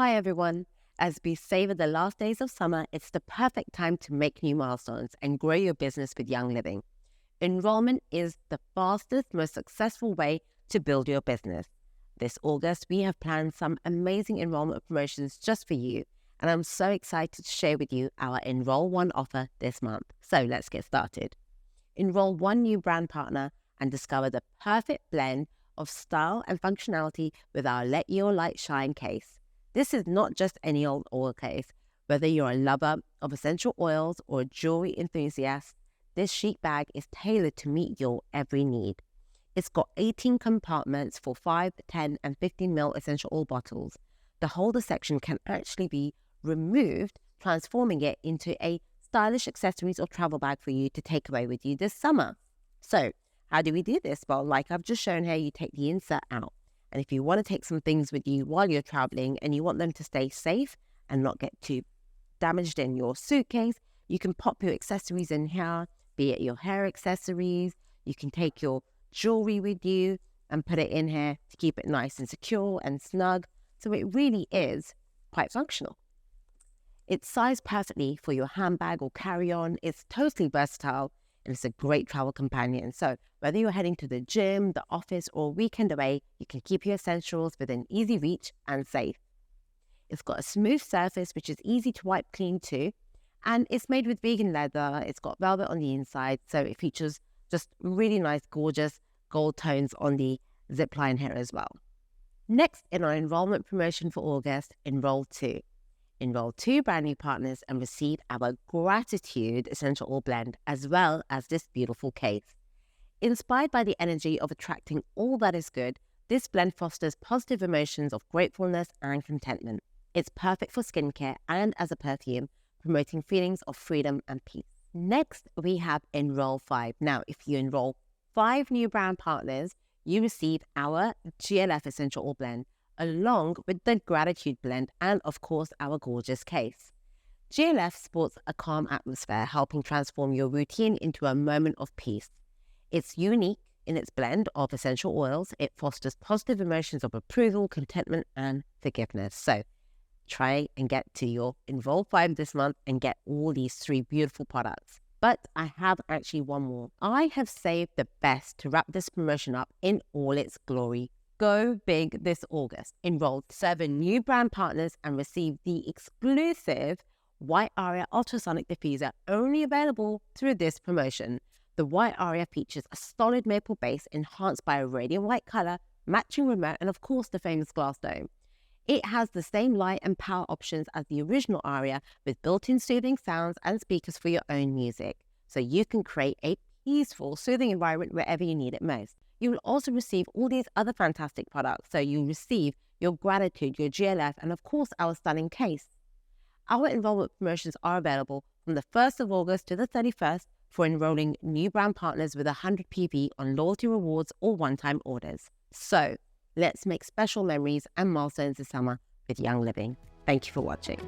Hi everyone. As we savor the last days of summer, it's the perfect time to make new milestones and grow your business with Young Living. Enrollment is the fastest, most successful way to build your business. This August, we have planned some amazing enrollment promotions just for you, and I'm so excited to share with you our Enroll One offer this month. So let's get started. Enroll one new brand partner and discover the perfect blend of style and functionality with our Let Your Light Shine case. This is not just any old oil case. Whether you're a lover of essential oils or a jewelry enthusiast, this chic bag is tailored to meet your every need. It's got 18 compartments for 5, 10, and 15 ml essential oil bottles. The holder section can actually be removed, transforming it into a stylish accessories or travel bag for you to take away with you this summer. So, how do we do this? Well, like I've just shown here, you take the insert out. And if you want to take some things with you while you're traveling and you want them to stay safe and not get too damaged in your suitcase, you can pop your accessories in here, be it your hair accessories. You can take your jewelry with you and put it in here to keep it nice and secure and snug. So it really is quite functional. It's sized perfectly for your handbag or carry-on. It's totally versatile and it's a great travel companion. So whether you're heading to the gym, the office, or weekend away, you can keep your essentials within easy reach and safe. It's got a smooth surface, which is easy to wipe clean too. And it's made with vegan leather. It's got velvet on the inside. So it features just really nice, gorgeous gold tones on the zip line here as well. Next, in our enrollment promotion for August, Enroll 2. Enroll 2 brand new partners and receive our Gratitude Essential Oil Blend, as well as this beautiful case. Inspired by the energy of attracting all that is good, this blend fosters positive emotions of gratefulness and contentment. It's perfect for skincare and as a perfume, promoting feelings of freedom and peace. Next, we have Enroll 5. Now, if you enroll 5 new brand partners, you receive our GLF Essential Oil Blend, along with the Gratitude Blend and, of course, our gorgeous case. GLF sports a calm atmosphere, helping transform your routine into a moment of peace. It's unique in its blend of essential oils. It fosters positive emotions of approval, contentment, and forgiveness. So try and get to your Enroll 5 this month and get all these 3 beautiful products. But I have actually one more. I have saved the best to wrap this promotion up in all its glory. Go big this August. Enroll 7 new brand partners and receive the exclusive White Aria Ultrasonic Diffuser, only available through this promotion. The White Aria features a solid maple base enhanced by a radiant white color, matching remote, and of course the famous glass dome. It has the same light and power options as the original Aria, with built-in soothing sounds and speakers for your own music, so you can create a peaceful, soothing environment wherever you need it most. You will also receive all these other fantastic products. So you receive your Gratitude, your GLF, and of course our stunning case. Our enrollment promotions are available from the 1st of August to the 31st for enrolling new brand partners with 100 PV on loyalty rewards or one-time orders. So let's make special memories and milestones this summer with Young Living. Thank you for watching.